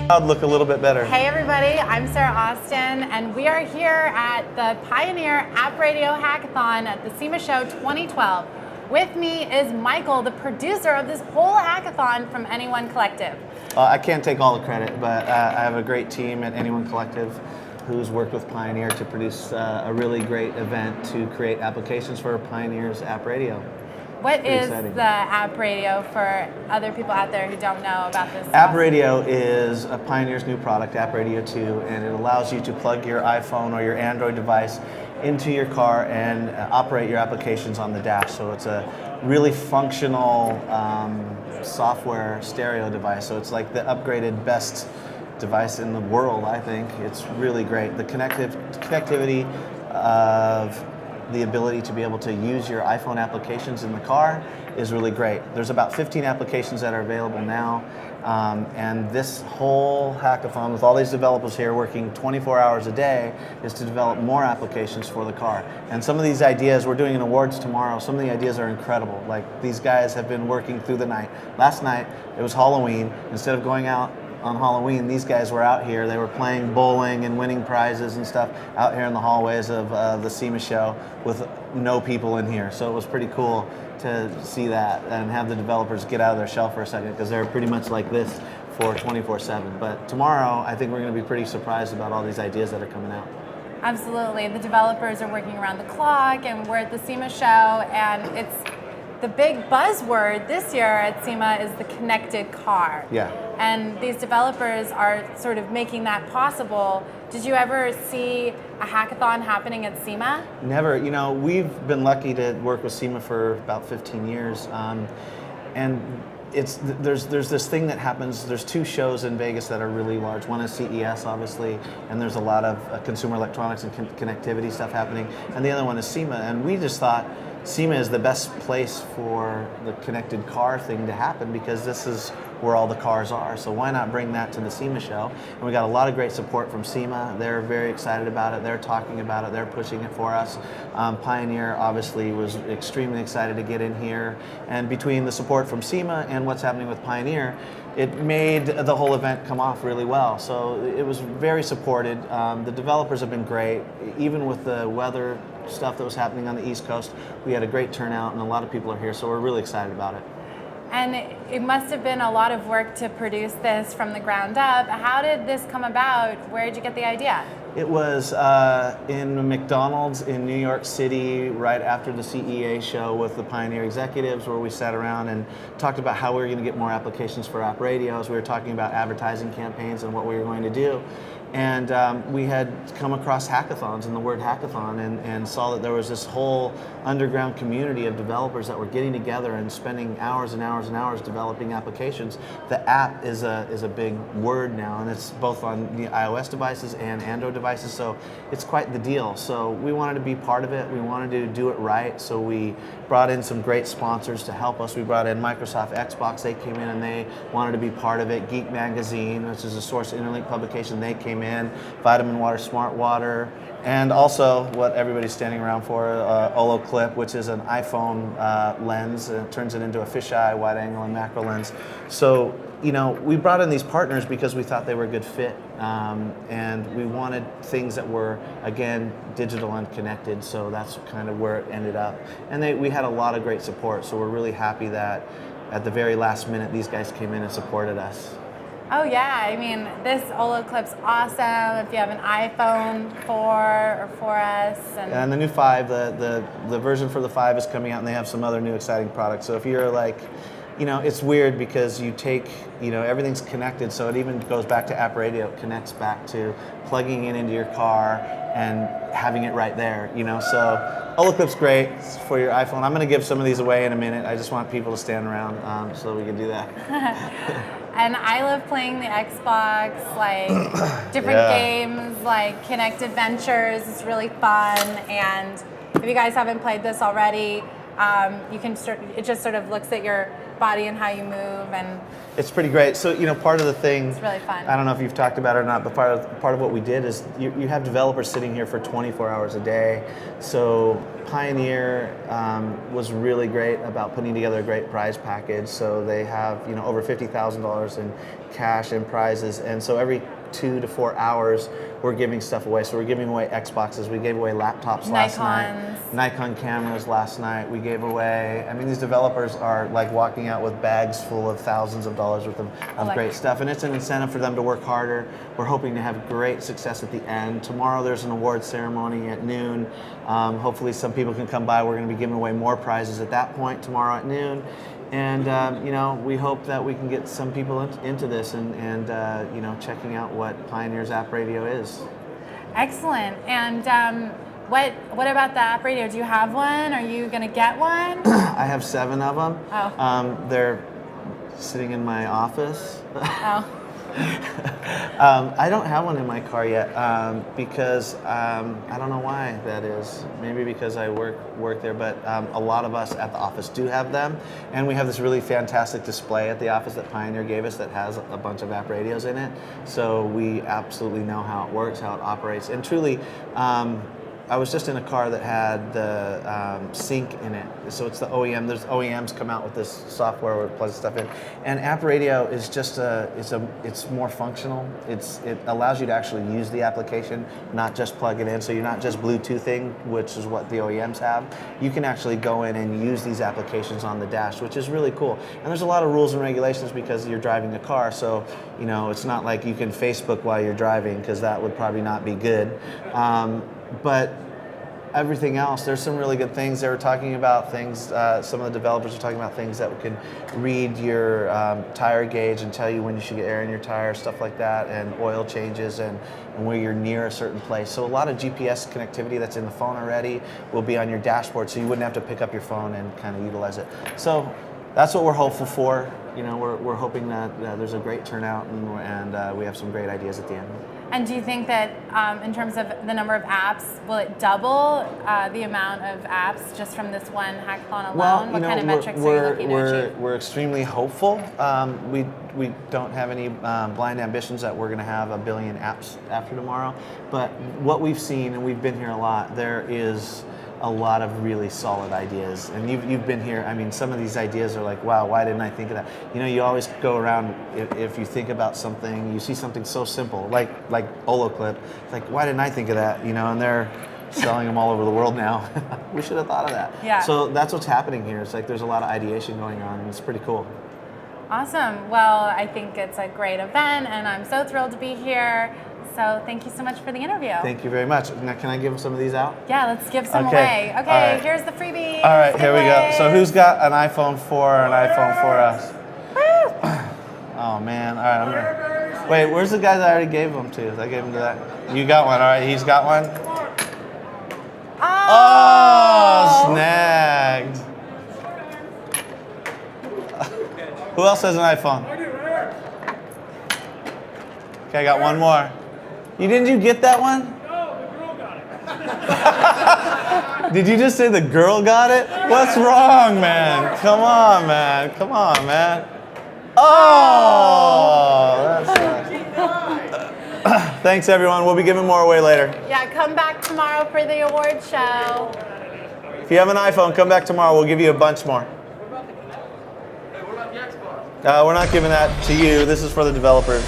Look a little bit better. Hey everybody, I'm Sarah Austin, and we are here at the Pioneer App Radio Hackathon at the SEMA Show 2012. With me is Michael, the producer of this whole hackathon from Anyone Collective. I can't take all the credit, but I have a great team at Anyone Collective who's worked with Pioneer to produce a really great event to create applications for Pioneer's App Radio. What is the App Radio for other people out there who don't know about this? App Radio is a Pioneer's new product, App Radio 2, and it allows you to plug your iPhone or your Android device into your car and operate your applications on the dash. So it's a really functional software stereo device. So it's like the upgraded best device in the world, I think. It's really great. The connectivity of the ability to be able to use your iPhone applications in the car is really great. There's about 15 applications that are available now, and this whole hackathon with all these developers here working 24 hours a day is to develop more applications for the car. And some of these ideas, we're doing an awards tomorrow, some of the ideas are incredible. Like, these guys have been working through the night. Last night, it was Halloween. Instead of going out on Halloween, these guys were out here. They were playing bowling and winning prizes and stuff out here in the hallways of the SEMA show with no people in here. So it was pretty cool to see that and have the developers get out of their shell for a second, because they're pretty much like this for 24/7. But tomorrow, I think we're going to be pretty surprised about all these ideas that are coming out. Absolutely. The developers are working around the clock, and we're at the SEMA show, and it's the big buzzword this year at SEMA is the connected car. Yeah. And these developers are sort of making that possible. Did you ever see a hackathon happening at SEMA? Never. You know, we've been lucky to work with SEMA for about 15 years. And there's this thing that happens. There's two shows in Vegas that are really large. One is CES, obviously, and there's a lot of consumer electronics and connectivity stuff happening. And the other one is SEMA. And we just thought SEMA is the best place for the connected car thing to happen, because this is where all the cars are. So why not bring that to the SEMA show? And we got a lot of great support from SEMA. They're very excited about it. They're talking about it. They're pushing it for us. Pioneer obviously was extremely excited to get in here. And between the support from SEMA and what's happening with Pioneer, it made the whole event come off really well. So it was very supported. The developers have been great. Even with the weather stuff that was happening on the East Coast, we had a great turnout and a lot of people are here, so we're really excited about it. And it must have been a lot of work to produce this from the ground up. How did this come about? Where did you get the idea? It was in McDonald's in New York City right after the CEA show with the Pioneer executives, where we sat around and talked about how we were going to get more applications for App Radios. We were talking about advertising campaigns and what we were going to do. And we had come across hackathons and the word hackathon, and saw that there was this whole underground community of developers that were getting together and spending hours and hours and hours developing applications. The app is a big word now, and it's both on the iOS devices and Android devices, so it's quite the deal. So we wanted to be part of it. We wanted to do it right, so we brought in some great sponsors to help us. We brought in Microsoft Xbox. They came in and they wanted to be part of it. Geek Magazine, which is a Source Interlink publication, they came in. Vitamin Water, Smart Water, and also what everybody's standing around for, Olo Clip, which is an iPhone lens. It turns it into a fisheye, wide angle, and macro lens. So, you know, we brought in these partners because we thought they were a good fit, and we wanted things that were, again, digital and connected. So that's kind of where it ended up. And we had a lot of great support. So we're really happy that at the very last minute, these guys came in and supported us. Oh yeah, I mean, this Olo Clip's awesome if you have an iPhone 4 or 4S. And the new 5, the version for the 5 is coming out, and they have some other new exciting products. So if you're like, you know, it's weird because you take, you know, everything's connected, so it even goes back to App Radio. It connects back to plugging it into your car and having it right there, you know. So Olo Clip's great for your iPhone. I'm going to give some of these away in a minute. I just want people to stand around so we can do that. And I love playing the Xbox, like different games, like Kinect Adventures. It's really fun. And if you guys haven't played this already, you can it just sort of looks at your body and how you move, and it's pretty great. So, part of the thing, it's really fun. I don't know if you've talked about it or not, but part of what we did is you have developers sitting here for 24 hours a day. So Pioneer was really great about putting together a great prize package. So they have, over $50,000 in cash and prizes. And so every 2 to 4 hours, we're giving stuff away. So we're giving away Xboxes. We gave away laptops last night. Nikon cameras last night. We gave away. These developers are like walking out with bags full of thousands of dollars worth of great stuff. And it's an incentive for them to work harder. We're hoping to have great success at the end. Tomorrow there's an awards ceremony at noon. Hopefully some people can come by. We're going to be giving away more prizes at that point tomorrow at noon. And we hope that we can get some people into this and checking out what Pioneer's App Radio is. Excellent. And what about the app radio? Do you have one? Are you going to get one? I have 7 of them. Oh. They're sitting in my office. Oh. I don't have one in my car yet because I don't know why that is. Maybe because I work there, but a lot of us at the office do have them, and we have this really fantastic display at the office that Pioneer gave us that has a bunch of app radios in it. So we absolutely know how it works, how it operates, and truly. I was just in a car that had the sync in it. So it's the OEM. There's OEMs come out with this software where it plugs stuff in. And App Radio is just it's more functional. It allows you to actually use the application, not just plug it in. So you're not just Bluetoothing, which is what the OEMs have. You can actually go in and use these applications on the dash, which is really cool. And there's a lot of rules and regulations because you're driving a car. So it's not like you can Facebook while you're driving because that would probably not be good. But everything else, there's some really good things. They were talking about things, some of the developers are talking about things that can read your tire gauge and tell you when you should get air in your tire, stuff like that, and oil changes and where you're near a certain place. So a lot of GPS connectivity that's in the phone already will be on your dashboard, so you wouldn't have to pick up your phone and kind of utilize it. So that's what we're hopeful for. We're hoping that there's a great turnout and we have some great ideas at the end. And do you think that in terms of the number of apps, will it double the amount of apps just from this one hackathon alone? Well, what kind of metrics are you looking to achieve? We're extremely hopeful. We don't have any blind ambitions that we're going to have 1 billion apps after tomorrow. But what we've seen, and we've been here a lot, there is a lot of really solid ideas. And you've been here, some of these ideas are like, wow, why didn't I think of that? You always go around, if you think about something, you see something so simple, like Oloclip, it's like, why didn't I think of that? And they're selling them all over the world now. We should have thought of that. Yeah. So that's what's happening here. It's like there's a lot of ideation going on, and it's pretty cool. Awesome. Well, I think it's a great event, and I'm so thrilled to be here. So thank you so much for the interview. Thank you very much. Now, can I give some of these out? Yeah, let's give some Okay. away. Okay, All right. Here's the freebie. All right, here we go. So who's got an iPhone 4 or an iPhone 4S? Oh, man. All right, wait, where's the guy that I already gave them to? I gave him to that. You got one. All right, he's got one. Oh, snagged. Who else has an iPhone? Okay, I got one more. Didn't you get that one? No, the girl got it. Did you just say the girl got it? What's wrong, man? Come on, man. Come on, man. Oh! That's Thanks, everyone. We'll be giving more away later. Yeah, come back tomorrow for the award show. If you have an iPhone, come back tomorrow. We'll give you a bunch more. What about the Xbox? We're not giving that to you. This is for the developers.